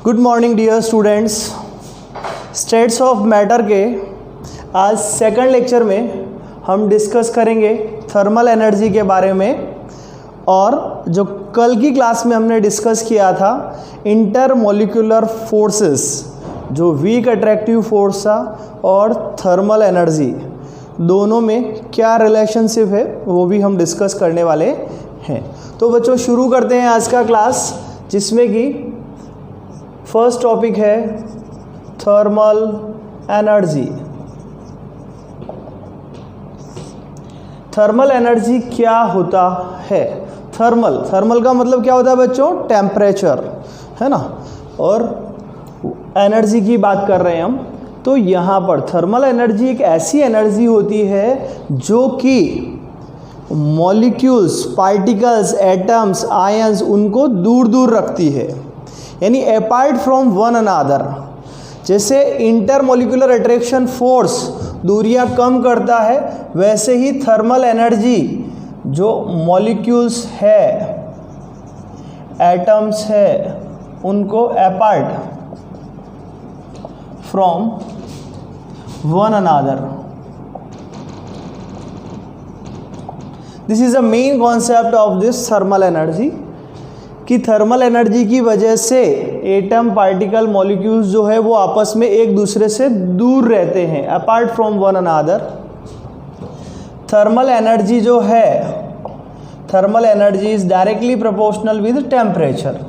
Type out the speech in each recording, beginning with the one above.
Good morning dear students. States of matter के आज second lecture में हम डिस्कस करेंगे थर्मल एनर्जी के बारे में, और जो कल की क्लास में हमने डिस्कस किया था इंटरमोलिकुलर फोर्सेस, जो वीक अट्रैक्टिव फोर्स था और थर्मल एनर्जी दोनों में क्या रिलेशनशिप है वो भी हम डिस्कस करने वाले हैं। तो बच्चों शुरू करते हैं आज का क्लास, जिसमें कि फर्स्ट टॉपिक है थर्मल एनर्जी। थर्मल एनर्जी क्या होता है? थर्मल का मतलब क्या होता है बच्चों? टेम्परेचर, है ना। और एनर्जी की बात कर रहे हैं हम, तो यहाँ पर थर्मल एनर्जी एक ऐसी एनर्जी होती है जो कि मॉलिक्यूल्स, पार्टिकल्स, एटम्स, आयंस उनको दूर दूर रखती है, यानी अपार्ट फ्रॉम वन अनदर। जैसे इंटरमोलिकुलर अट्रैक्शन फोर्स दूरियां कम करता है, वैसे ही थर्मल एनर्जी जो मॉलिक्यूल्स है, एटम्स है, उनको apart from one another. This is the main concept of this thermal energy, कि थर्मल एनर्जी की वजह से एटम, पार्टिकल, मॉलिक्यूल्स जो है वो आपस में एक दूसरे से दूर रहते हैं, apart from one another. Thermal energy जो है, thermal energy is directly proportional with temperature.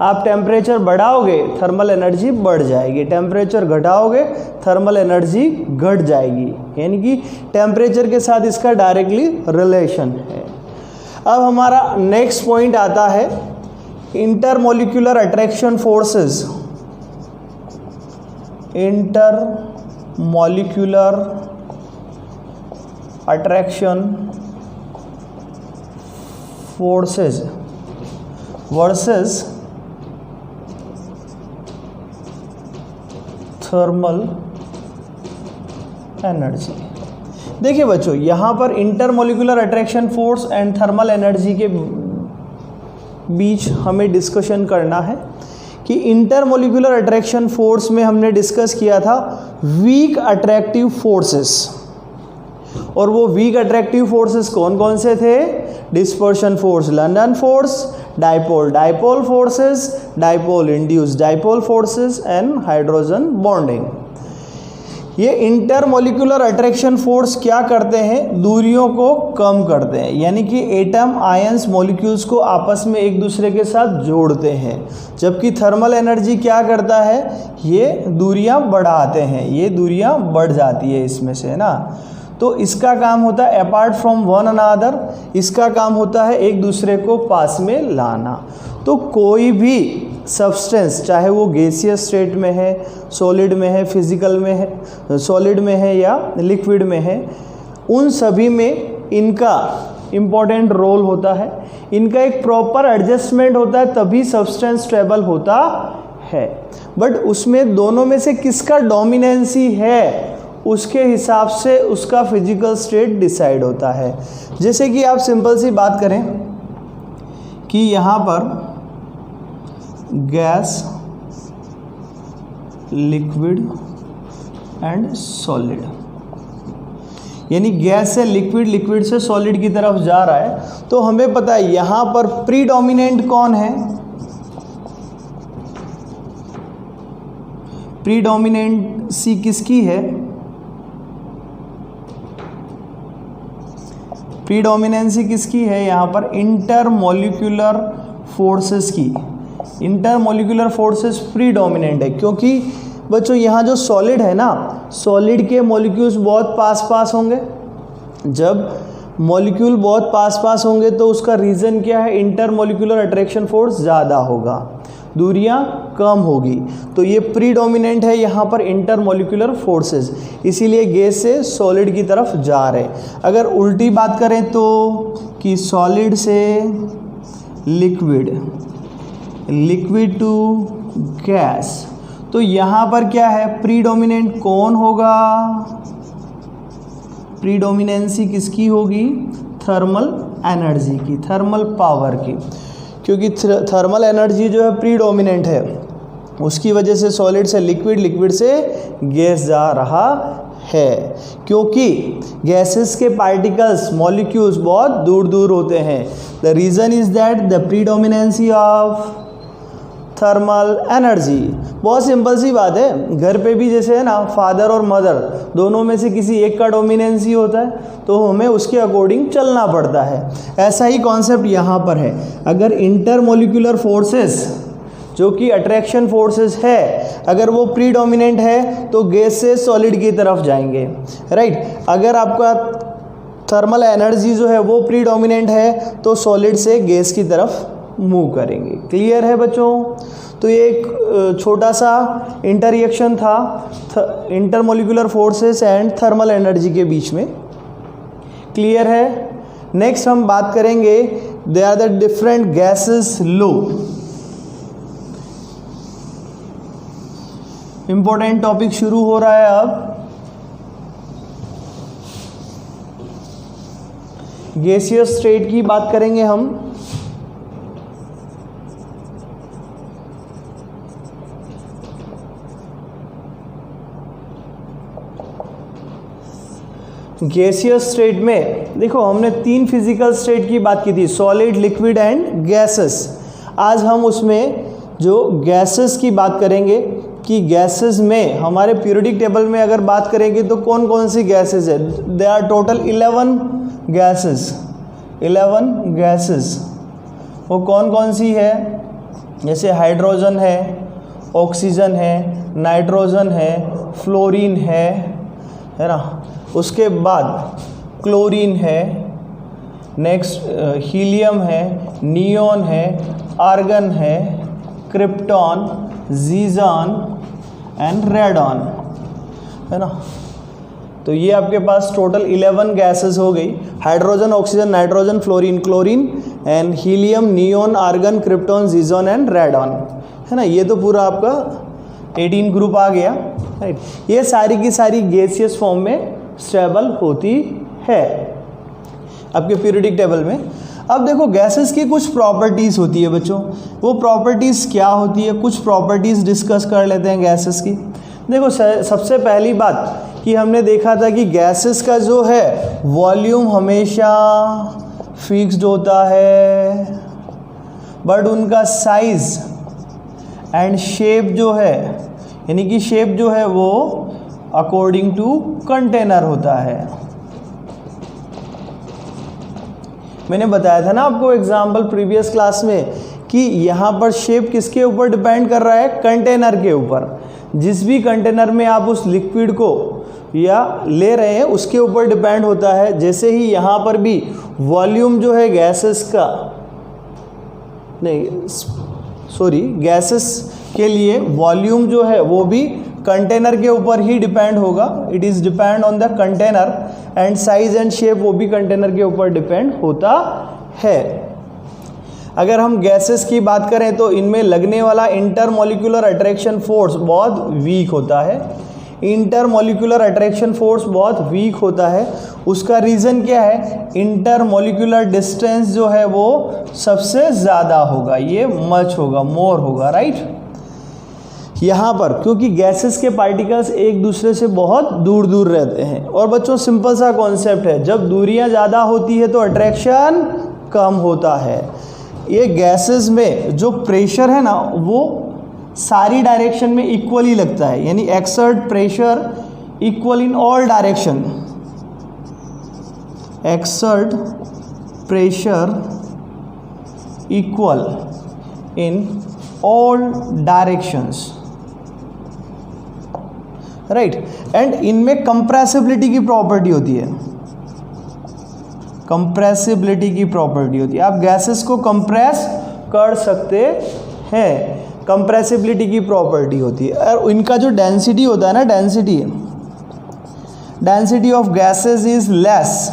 आप टेम्परेचर बढ़ाओगे थर्मल एनर्जी बढ़ जाएगी, टेम्परेचर घटाओगे थर्मल एनर्जी घट जाएगी, यानी कि टेम्परेचर के साथ इसका डायरेक्टली रिलेशन है। अब हमारा नेक्स्ट पॉइंट आता है intermolecular attraction forces. Intermolecular attraction forces versus thermal energy. देखिए बच्चों, यहाँ पर intermolecular attraction force and thermal energy के बीच हमें डिस्कशन करना है कि इंटरमोलिकुलर अट्रैक्शन फोर्स में हमने डिस्कस किया था वीक अट्रैक्टिव फोर्सेस, और वो वीक अट्रैक्टिव फोर्सेस कौन कौन से थे? Dispersion force, London force, dipole forces, dipole induced dipole forces and hydrogen bonding. ये इंटरमोलिकुलर अट्रैक्शन फोर्स क्या करते हैं? दूरियों को कम करते हैं, यानी कि एटम, आयंस, मॉलिक्यूल्स को आपस में एक दूसरे के साथ जोड़ते हैं। जबकि थर्मल एनर्जी क्या करता है? ये दूरियां बढ़ाते हैं, ये दूरियां बढ़ जाती है इसमें से, है ना। तो इसका काम होता है अपार्ट फ्रॉम वन अनदर, इसका काम होता है एक दूसरे को पास में लाना। तो कोई भी सब्सटेंस, चाहे वो गैसियस स्टेट में है, सॉलिड में है, फिजिकल में है, सॉलिड में है या लिक्विड में है, उन सभी में इनका इम्पोर्टेंट रोल होता है। इनका एक प्रॉपर एडजस्टमेंट होता है, तभी सब्सटेंस स्टेबल होता है। बट उसमें दोनों में से किसका डोमिनेंसी है, उसके हिसाब से उसका फिजिकल स्टेट डिसाइड होता है। जैसे कि आप सिंपल सी बात करें कि यहाँ पर गैस, लिक्विड एंड सॉलिड, यानी गैस से लिक्विड, लिक्विड से सॉलिड की तरफ जा रहा है, तो हमें पता है यहाँ पर प्रीडोमिनेंट कौन है? प्रीडोमिनेंसी किसकी है? प्रीडोमिनेंसी किसकी है यहाँ पर? इंटरमोलिकुलर फोर्सेस की। इंटरमोलिकुलर फोर्सेस प्रीडोमिनेंट है, क्योंकि बच्चों यहाँ जो सॉलिड है ना, सॉलिड के मॉलिक्यूल्स बहुत पास पास होंगे। जब मॉलिक्यूल बहुत पास पास होंगे तो उसका रीज़न क्या है? इंटरमोलिकुलर अट्रैक्शन फोर्स ज़्यादा होगा, दूरियां कम होगी। तो ये प्रीडोमिनेंट है यहाँ पर इंटरमोलिकुलर फोर्सेस, इसीलिए गैस से सॉलिड की तरफ जा रहे। अगर उल्टी बात करें तो कि सॉलिड से लिक्विड, लिक्विड टू गैस, तो यहाँ पर क्या है? प्रीडोमिनेंट कौन होगा? प्रीडोमिनेंसी किसकी होगी? थर्मल एनर्जी की, थर्मल पावर की, क्योंकि थर्मल एनर्जी जो है प्रीडोमिनेंट है। उसकी वजह से सॉलिड से लिक्विड, लिक्विड से गैस जा रहा है, क्योंकि गैसेस के पार्टिकल्स, मॉलिक्यूल्स बहुत दूर दूर होते हैं। The reason is that the predominancy of thermal energy. बहुत सिंपल सी बात है, घर पे भी जैसे है ना, फादर और मदर दोनों में से किसी एक का डोमिनेंसी होता है तो हमें उसके अकॉर्डिंग चलना पड़ता है। ऐसा ही कॉन्सेप्ट यहाँ पर है। अगर इंटरमोलिकुलर फोर्सेस जो कि अट्रैक्शन फोर्सेस है, अगर वो प्रीडोमिनेंट है तो गैस से सॉलिड की तरफ जाएंगे, राइट। अगर आपका थर्मल एनर्जी जो है वो प्रीडोमिनेंट है तो सॉलिड से गैस की तरफ मूव करेंगे। क्लियर है बच्चों? तो ये एक छोटा सा इंटररिएक्शन था intermolecular forces and thermal energy के बीच में। क्लियर है? नेक्स्ट हम बात करेंगे they are the different gases लो। इंपॉर्टेंट टॉपिक शुरू हो रहा है अब। गैसियस स्टेट की बात करेंगे हम। गैसियस स्टेट में देखो, हमने 3 फिजिकल स्टेट की बात की थी, सॉलिड, लिक्विड एंड गैसेस। आज हम उसमें जो गैसेस की बात करेंगे कि गैसेस में हमारे पीरियोडिक टेबल में अगर बात करेंगे तो कौन कौन सी गैसेस है। They are total 11 gases. 11 gases वो कौन कौन सी है? जैसे हाइड्रोजन है, ऑक्सीजन है, नाइट्रोजन है, फ्लोरीन है ना। उसके बाद क्लोरीन है, नेक्स्ट हीलियम है, नियोन है, आर्गन है, क्रिप्टॉन, जीजॉन एंड रेडॉन, है ना। तो ये आपके पास टोटल 11 गैसेस हो गई। Hydrogen, oxygen, nitrogen, fluorine, chlorine and helium, neon, argon, krypton, xenon and radon, है ना। ये तो पूरा आपका 18 ग्रुप आ गया, राइट। ये सारी की सारी गैसियस फॉर्म में स्टेबल होती है आपके पीरियोडिक टेबल में। अब देखो, गैसेस की कुछ प्रॉपर्टीज़ होती है बच्चों। वो प्रॉपर्टीज़ क्या होती है, कुछ प्रॉपर्टीज़ डिस्कस कर लेते हैं गैसेस की। देखो, सबसे पहली बात कि हमने देखा था कि गैसेस का जो है वॉल्यूम हमेशा फिक्स्ड होता है, बट उनका साइज एंड शेप जो है, यानी कि शेप जो है वो अकॉर्डिंग टू कंटेनर होता है। मैंने बताया था ना आपको एग्जाम्पल प्रीवियस क्लास में कि यहाँ पर शेप किसके ऊपर डिपेंड कर रहा है? कंटेनर के ऊपर। जिस भी कंटेनर में आप उस लिक्विड को या ले रहे हैं उसके ऊपर डिपेंड होता है। जैसे ही यहाँ पर भी वॉल्यूम जो है गैसेस का, नहीं सॉरी, गैसेस के लिए वॉल्यूम जो है वो भी कंटेनर के ऊपर ही डिपेंड होगा। It is depend on the container and size and shape वो भी कंटेनर के ऊपर डिपेंड होता है। अगर हम गैसेस की बात करें तो इनमें लगने वाला इंटरमोलिकुलर अट्रैक्शन फोर्स बहुत वीक होता है। इंटरमोलिकुलर अट्रैक्शन फोर्स बहुत वीक होता है। उसका रीज़न क्या है? इंटरमोलिकुलर डिस्टेंस जो है वो सबसे ज़्यादा होगा, ये मच होगा, मोर होगा, राइट। यहाँ पर क्योंकि गैसेस के पार्टिकल्स एक दूसरे से बहुत दूर दूर रहते हैं। और बच्चों, सिंपल सा कॉन्सेप्ट है, जब दूरियाँ ज़्यादा होती है तो अट्रैक्शन कम होता है। ये गैसेस में जो प्रेशर है ना वो सारी डायरेक्शन में इक्वली लगता है, यानी exert pressure equal in all direction. Exert pressure equal in all directions, right. And इनमें कंप्रेसिबिलिटी की प्रॉपर्टी होती है। कंप्रेसिबिलिटी की प्रॉपर्टी होती है, आप गैसेस को कंप्रेस कर सकते हैं, कंप्रेसिबिलिटी की प्रॉपर्टी होती है। और इनका जो डेंसिटी होता है ना, density of gases is less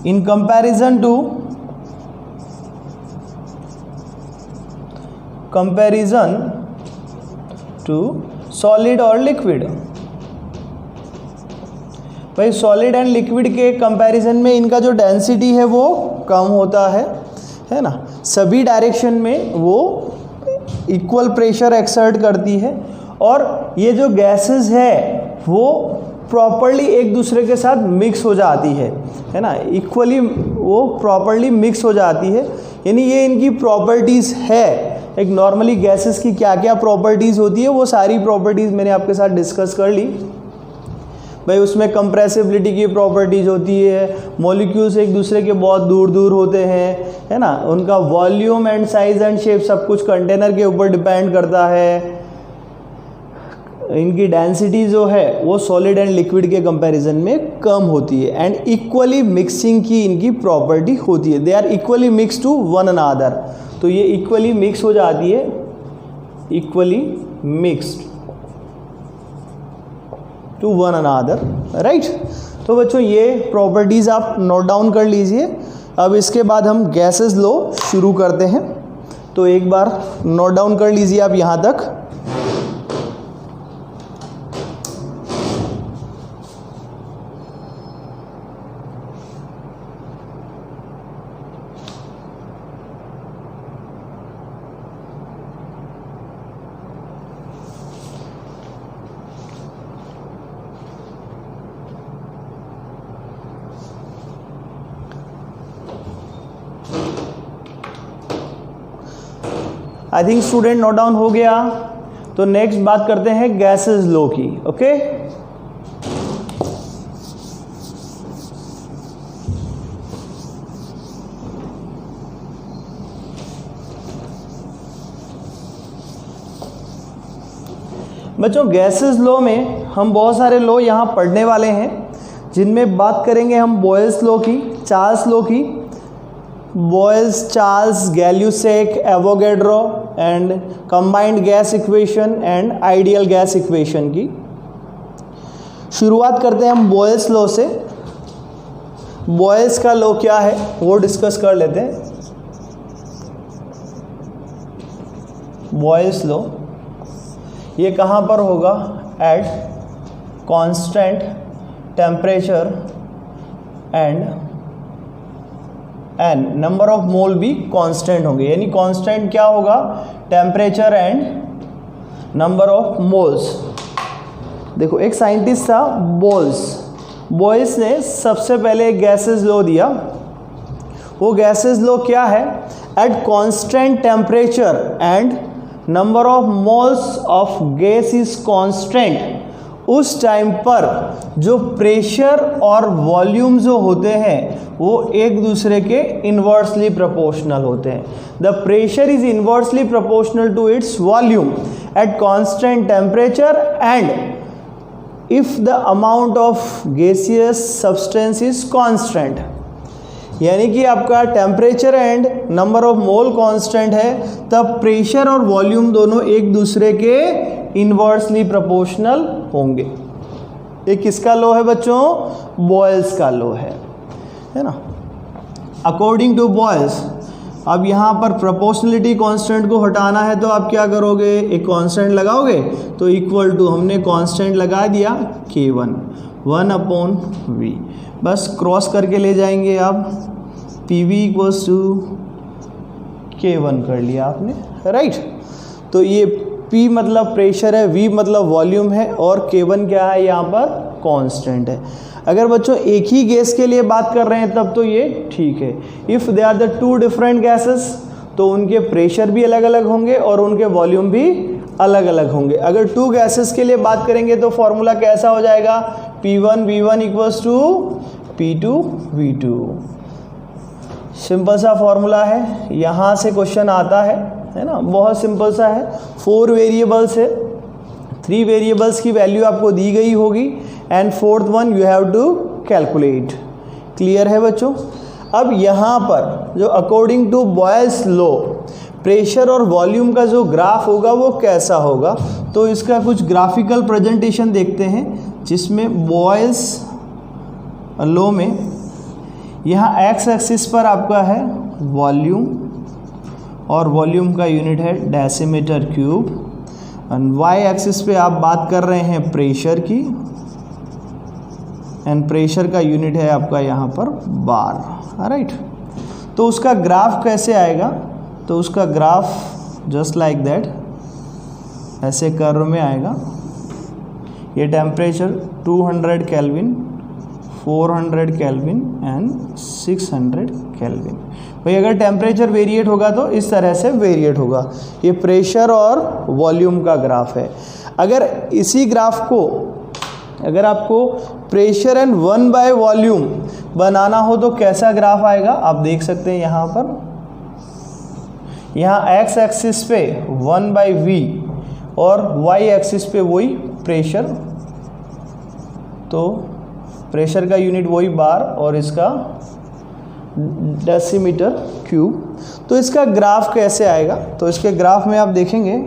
in comparison to solid और लिक्विड। भाई, सॉलिड एंड लिक्विड के कंपैरिजन में इनका जो डेंसिटी है वो कम होता है ना। सभी डायरेक्शन में वो इक्वल प्रेशर एक्सर्ट करती है और ये जो गैसेस है वो प्रॉपरली एक दूसरे के साथ मिक्स हो जाती है ना, इक्वली वो प्रॉपरली मिक्स हो जाती है। यानी ये इनकी प्रॉपर्टीज़ है। एक नॉर्मली गैसेस की क्या क्या प्रॉपर्टीज़ होती है वो सारी प्रॉपर्टीज़ मैंने आपके साथ डिस्कस कर ली भाई। उसमें कंप्रेसिबिलिटी की प्रॉपर्टीज़ होती है, मॉलिक्यूल्स एक दूसरे के बहुत दूर दूर होते हैं, है ना, उनका volume and size and shape सब कुछ कंटेनर के ऊपर डिपेंड करता है। इनकी डेंसिटी जो है वो सॉलिड एंड लिक्विड के कंपैरिजन में कम होती है एंड इक्वली मिक्सिंग की इनकी प्रॉपर्टी होती है। They are equally mix to one another, तो ये इक्वली मिक्स हो जाती है, equally mixed to one another, right. तो बच्चों ये प्रॉपर्टीज़ आप नोट डाउन कर लीजिए। अब इसके बाद हम गैसेस लॉ शुरू करते हैं, तो एक बार नोट डाउन कर लीजिए आप यहाँ तक। I think student note down हो गया। तो नेक्स्ट बात करते हैं गैसेस लॉ की। ओके, बच्चों गैसेस लॉ में हम बहुत सारे लॉ यहाँ पढ़ने वाले हैं, जिनमें बात करेंगे हम बॉयल्स लॉ की, चार्ल्स लॉ की, Boyle's, Charles, Gay Lussac, Avogadro and combined gas equation and ideal gas equation की। शुरुआत करते हैं हम बॉयल्स लॉ से। बॉयल्स का लॉ क्या है वो डिस्कस कर लेते हैं। बॉयल्स लॉ ये कहाँ पर होगा? Eight constant temperature and number of मोल भी कांस्टेंट होंगे। यानी कांस्टेंट क्या होगा? Temperature and number of moles. देखो एक साइंटिस्ट था बॉयल्स ने सबसे पहले एक गैसेस लॉ दिया। वो गैसेस लॉ क्या है? Eight constant temperature and number of moles of gas is constant, उस टाइम पर जो प्रेशर और वॉल्यूम जो होते हैं वो एक दूसरे के इन्वर्सली प्रोपोर्शनल होते हैं। The pressure is inversely proportional to its volume at constant temperature and if the amount of gaseous substance is constant. यानी कि आपका temperature and number of mole constant है, तब प्रेशर और वॉल्यूम दोनों एक दूसरे के इन्वर्सली प्रोपोर्शनल होंगे। ये किसका लॉ है बच्चों? बॉयल्स का लॉ है ना। अकॉर्डिंग टू बॉयल्स, अब यहाँ पर प्रोपोर्शनलिटी कांस्टेंट को हटाना है तो आप क्या करोगे? एक कांस्टेंट लगाओगे, तो इक्वल टू हमने कांस्टेंट लगा दिया K1 1/V, बस क्रॉस करके ले जाएंगे आप, PV इक्वल्स टू K1 कर लिया आपने, राइट। तो ये P मतलब प्रेशर है, V मतलब वॉल्यूम है और K1 क्या है? यहाँ पर कांस्टेंट है। अगर बच्चों एक ही गैस के लिए बात कर रहे हैं तब तो ये ठीक है। If they are the two different gases तो उनके प्रेशर भी अलग अलग होंगे और उनके वॉल्यूम भी अलग अलग होंगे। अगर टू गैसेस के लिए बात करेंगे तो फॉर्मूला कैसा हो जाएगा? P1V1 equals to P2V2। Simple सा फॉर्मूला है, यहाँ से क्वेश्चन आता है ना, बहुत सिंपल सा है। 4 वेरिएबल्स है, 3 वेरिएबल्स की वैल्यू आपको दी गई होगी and 4th one you have to calculate. Clear है बच्चों? अब यहाँ पर जो according to Boyle's law pressure और वॉल्यूम का जो ग्राफ होगा वो कैसा होगा, तो इसका कुछ ग्राफिकल प्रेजेंटेशन देखते हैं, जिसमें बॉयल्स लॉ में यहाँ एक्स एक्सिस पर आपका है वॉल्यूम और वॉल्यूम का यूनिट है decimetre cube, and Y axis पे आप बात कर रहे हैं प्रेशर की, एंड प्रेशर का यूनिट है आपका यहाँ पर बार, राइट। तो उसका ग्राफ कैसे आएगा? तो उसका ग्राफ जस्ट लाइक दैट, ऐसे कर्व में आएगा। ये temperature 200 kelvin, 400 kelvin and 600 kelvin. भाई अगर टेम्परेचर वेरिएट होगा तो इस तरह से वेरिएट होगा। ये प्रेशर और वॉल्यूम का ग्राफ है। अगर इसी ग्राफ को अगर आपको प्रेशर एंड 1 by वॉल्यूम बनाना हो तो कैसा ग्राफ आएगा आप देख सकते हैं। यहाँ पर यहाँ x एक्सिस पे 1 by v और y एक्सिस पे वही प्रेशर, तो प्रेशर का यूनिट वही बार और इसका डेसीमीटर क्यूब। तो इसका ग्राफ कैसे आएगा, तो इसके ग्राफ में आप देखेंगे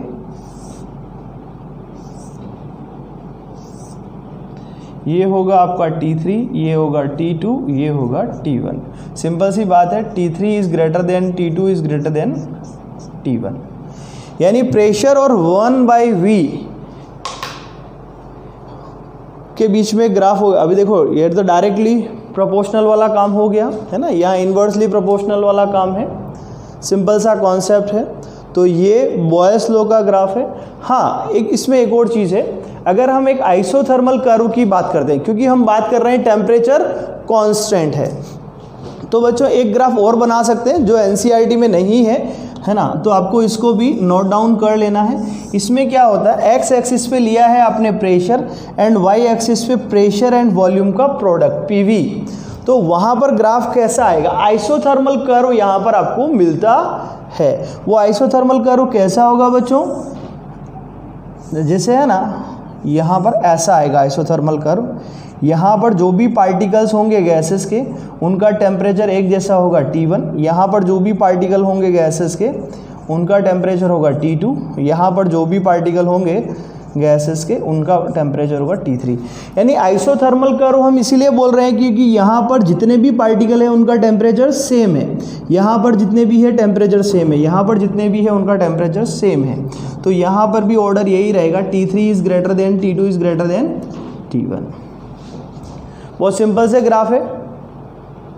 ये होगा आपका T3, ये होगा T2, ये होगा T1। सिंपल सी बात है, T3 is greater than T2 is greater than T1, यानी प्रेशर और 1 by v के बीच में ग्राफ होगा। अभी देखो ये तो डायरेक्टली प्रोपोर्शनल वाला काम हो गया है ना, यहाँ इन्वर्सली प्रोपोर्शनल वाला काम है। सिंपल सा कॉन्सेप्ट है। तो ये बॉयस लॉ का ग्राफ है। हाँ, इसमें एक और चीज़ है, अगर हम एक आइसोथर्मल कर्व की बात करते हैं, क्योंकि हम बात कर रहे हैं टेम्परेचर कांस्टेंट है, तो बच्चों एक ग्राफ और बना सकते हैं जो एनसीईआरटी में नहीं है ना, तो आपको इसको भी नोट डाउन कर लेना है। इसमें क्या होता है, एक्स एक्सिस पे लिया है आपने प्रेशर एंड वाई एक्सिस पे प्रेशर एंड वॉल्यूम का प्रोडक्ट पीवी, तो वहाँ पर ग्राफ कैसा आएगा, आइसोथर्मल कर्व यहाँ पर आपको मिलता है। वो आइसोथर्मल कर्व कैसा होगा बच्चों, जैसे है ना यहाँ पर ऐसा आएगा आइसोथर्मल कर्व। यहाँ पर जो भी पार्टिकल्स होंगे गैसेस के उनका टेम्परेचर एक जैसा होगा T1, यहाँ पर जो भी पार्टिकल होंगे गैसेस के उनका टेम्परेचर होगा T2, यहाँ पर जो भी पार्टिकल होंगे गैसेस के उनका टेम्परेचर होगा T3। यानी आइसोथर्मल कर्व हम इसीलिए बोल रहे हैं क्योंकि यहाँ पर जितने भी पार्टिकल हैं उनका टेम्परेचर सेम है, यहाँ पर जितने भी है टेम्परेचर सेम है, यहाँ पर जितने भी है उनका टेम्परेचर सेम है। तो यहाँ पर भी ऑर्डर यही रहेगा, T3 is greater than T2 is greater than T1। बहुत सिंपल से ग्राफ है,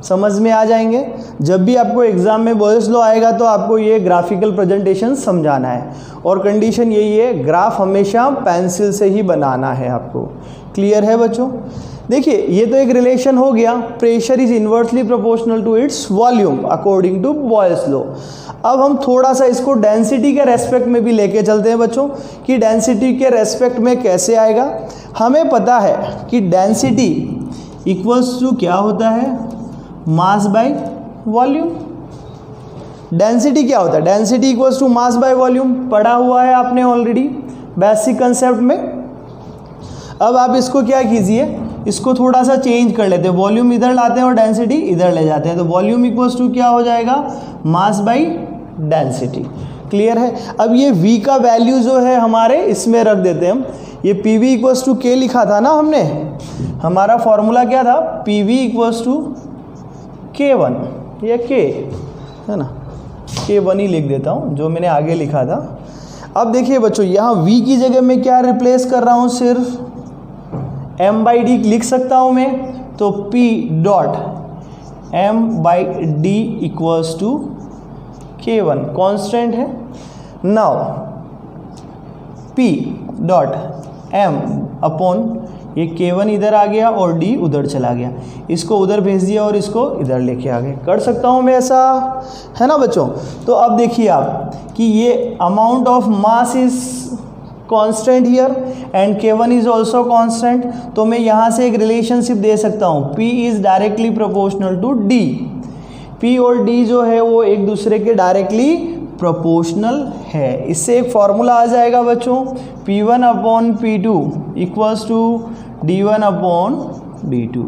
समझ में आ जाएंगे। जब भी आपको एग्जाम में बॉयस लॉ आएगा तो आपको ये ग्राफिकल प्रेजेंटेशन समझाना है, और कंडीशन यही है, ग्राफ हमेशा पेंसिल से ही बनाना है आपको। क्लियर है बच्चों। देखिए ये तो एक रिलेशन हो गया, pressure is inversely proportional to its volume according to Boyle's law. अब हम थोड़ा सा इसको डेंसिटी के रेस्पेक्ट में भी लेके चलते हैं बच्चों, कि डेंसिटी के रेस्पेक्ट में कैसे आएगा। हमें पता है कि डेंसिटी इक्वल्स टू क्या होता है, मास बाय वॉल्यूम। डेंसिटी क्या होता है, density equals to mass by volume, पढ़ा हुआ है आपने ऑलरेडी बेसिक कंसेप्ट में। अब आप इसको क्या कीजिए, इसको थोड़ा सा चेंज कर लेते हैं, वॉल्यूम इधर लाते हैं और डेंसिटी इधर ले जाते हैं, तो वॉल्यूम इक्वल्स टू क्या हो जाएगा, मास बाय डेंसिटी। क्लियर है। अब ये v का वैल्यू जो है हमारे इसमें रख देते हैं हम, ये PV इक्वल्स टू K लिखा था ना हमने, हमारा फॉर्मूला क्या था, PV इक्वल्स टू K1 या K है ना, K1 ही लिख देता हूँ जो मैंने आगे लिखा था। अब देखिए बच्चों यहाँ v की जगह मैं क्या रिप्लेस कर रहा हूँ, सिर्फ m/d लिख सकता हूँ मैं, तो P dot m/d equals to K1 constant है। Now P dot m upon ये K1 इधर आ गया और D उधर चला गया, इसको उधर भेज दिया और इसको इधर लेके आ गए। कर सकता हूँ मैं ऐसा, है ना बच्चों। तो अब देखिए आप कि ये amount of mass is constant here and K1 is also constant, तो मैं यहाँ से एक रिलेशनशिप दे सकता हूँ, P is directly proportional to D। P और D जो है वो एक दूसरे के डायरेक्टली प्रोपोर्शनल है। इससे एक फॉर्मूला आ जाएगा बच्चों, P1 upon P2 equals to D1 upon D2।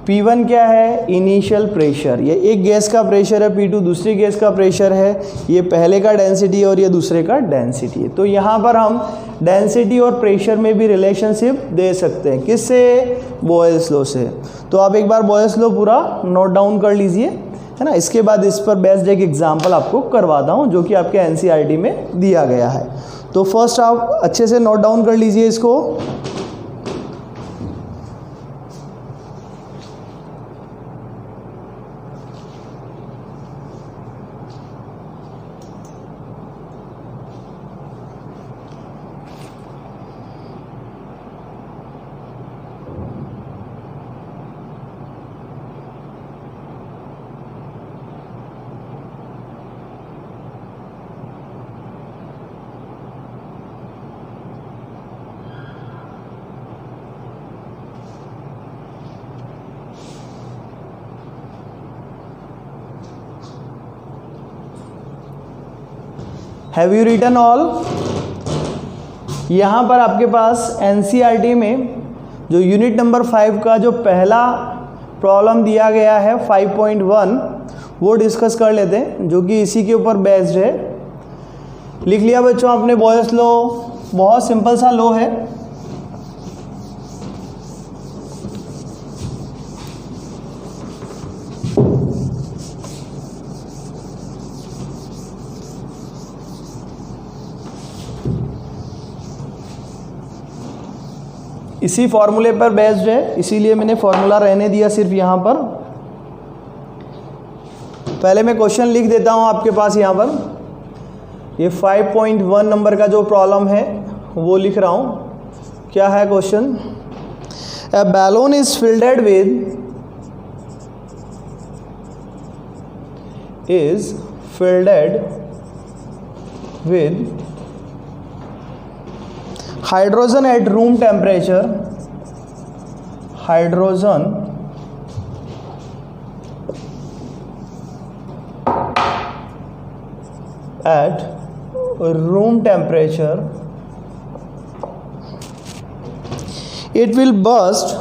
P1 क्या है, इनिशियल प्रेशर, ये एक गैस का प्रेशर है, P2 दूसरी गैस का प्रेशर है, ये पहले का डेंसिटी और ये दूसरे का डेंसिटी है। तो यहाँ पर हम डेंसिटी और प्रेशर में भी रिलेशनशिप दे सकते हैं, किससे, बॉयल्स लॉ से। तो आप एक बार बॉयल्स लॉ पूरा नोट डाउन कर लीजिए, है ना। इसके बाद इस पर बेस्ड एक एग्जाम्पल आपको करवाता हूँ जो कि आपके एनसीईआरटी में दिया गया है। तो फर्स्ट आप अच्छे से नोट डाउन कर लीजिए इसको। Have you written all? यहाँ पर आपके पास एनसीईआरटी में जो यूनिट नंबर 5 का जो पहला प्रॉब्लम दिया गया है 5.1 वो डिस्कस कर लेते हैं, जो कि इसी के ऊपर बेस्ड है। लिख लिया बच्चों आपने बॉयस लॉ? बहुत सिंपल सा लॉ है। इसी फॉर्मूले पर बेस्ड है, इसीलिए मैंने फॉर्मूला रहने दिया सिर्फ यहाँ पर। पहले मैं क्वेश्चन लिख देता हूँ आपके पास यहाँ पर। ये 5.1 नंबर का जो प्रॉब्लम है वो लिख रहा हूँ। क्या है question? A balloon is fielded with hydrogen at room temperature, hydrogen at room temperature, it will burst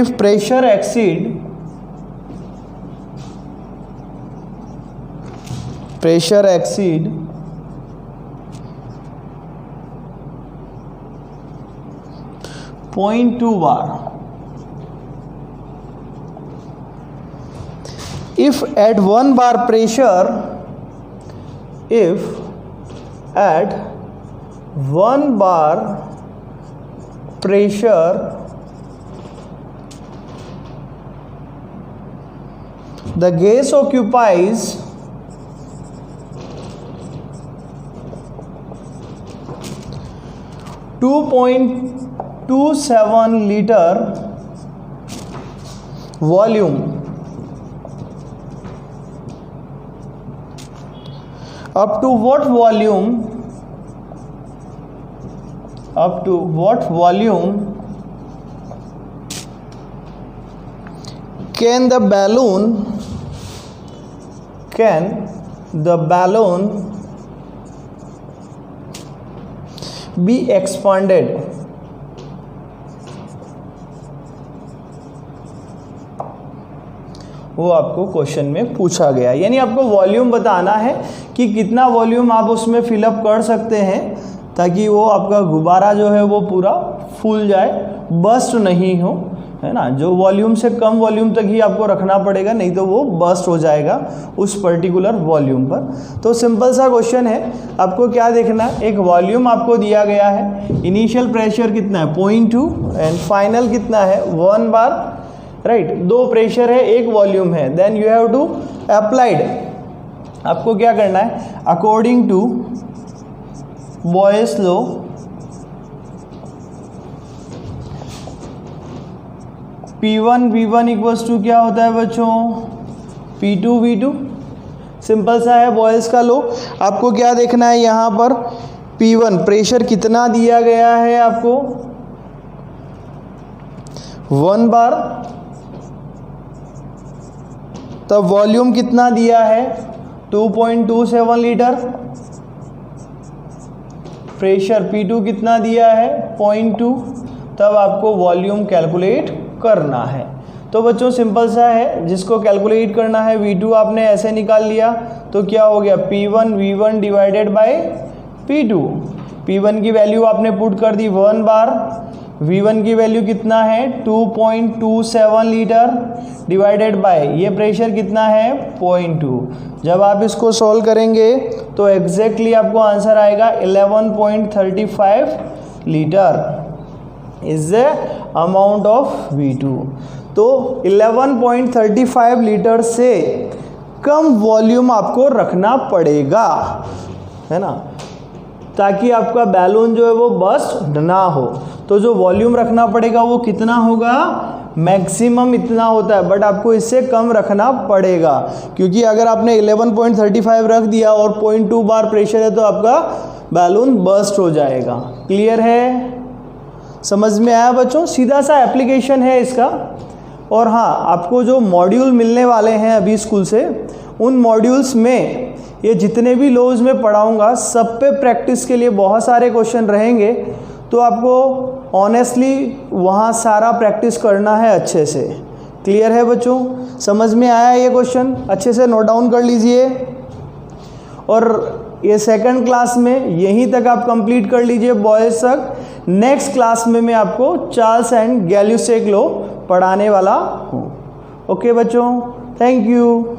if pressure exceed 0.2 bar. If at 1 bar pressure, the gas occupies 2.27 liter volume, up to what volume can the balloon be expanded? वो आपको question में पूछा गया, यानी आपको volume बताना है कि कितना वॉल्यूम आप उसमें फिलअप कर सकते हैं ताकि वो आपका गुब्बारा जो है वो पूरा फूल जाए, बस्ट नहीं हो, है ना। जो वॉल्यूम से कम वॉल्यूम तक ही आपको रखना पड़ेगा, नहीं तो वो बस्ट हो जाएगा उस पर्टिकुलर वॉल्यूम पर। तो सिंपल सा क्वेश्चन है, आपको क्या देखना है, एक वॉल्यूम आपको दिया गया है, इनिशियल प्रेशर कितना है 0.2 एंड फाइनल कितना है 1 बार, राइट। दो प्रेशर है, एक वॉल्यूम है, then you have to applied, आपको क्या करना है according to Boyle's law P1 V1 equals to क्या होता है बच्चों P2 V2। सिंपल सा है बॉयल्स का लो। आपको क्या देखना है यहाँ पर P1 प्रेशर कितना दिया गया है आपको 1 बार, तब वॉल्यूम कितना दिया है 2.27 लीटर, प्रेशर P2 कितना दिया है 0.2, तब आपको वॉल्यूम कैलकुलेट करना है। तो बच्चों सिंपल सा है, जिसको कैलकुलेट करना है V2 आपने ऐसे निकाल लिया तो क्या हो गया P1 V1 divided by P2। P1 की वैल्यू आपने पुट कर दी 1 बार, V1 की वैल्यू कितना है 2.27 लीटर डिवाइडेड बाय ये प्रेशर कितना है 0.2। जब आप इसको सॉल्व करेंगे तो एग्जैक्टली आपको आंसर आएगा 11.35 litre is the amount of V2। तो 11.35 लीटर से कम वॉल्यूम आपको रखना पड़ेगा, है ना, ताकि आपका बैलून जो है वो बस्ट ना हो। तो जो वॉल्यूम रखना पड़ेगा वो कितना होगा, मैक्सिमम इतना होता है, बट आपको इससे कम रखना पड़ेगा, क्योंकि अगर आपने 11.35 रख दिया और 0.2 बार प्रेशर है तो आपका बैलून बस्ट हो जाएगा। क्लियर है? समझ में आया बच्चों? सीधा सा एप्लीकेशन है इसका। और हाँ, आपको जो मॉड्यूल मिलने वाले हैं अभी स्कूल से, उन मॉड्यूल्स में ये जितने भी लॉज में पढ़ाऊँगा सब पे प्रैक्टिस के लिए बहुत सारे क्वेश्चन रहेंगे। तो आपको ऑनेस्टली वहाँ सारा प्रैक्टिस करना है अच्छे से। क्लियर है बच्चों? समझ में आया ये क्वेश्चन? अच्छे से नोट डाउन कर लीजिए। और ये सेकंड क्लास में यहीं तक आप कंप्लीट कर लीजिए बॉयज तक। नेक्स्ट क्लास में मैं आपको चार्ल्स एंड गैल्यूसेक लॉ पढ़ाने वाला हूँ। ओके बच्चों, थैंक यू।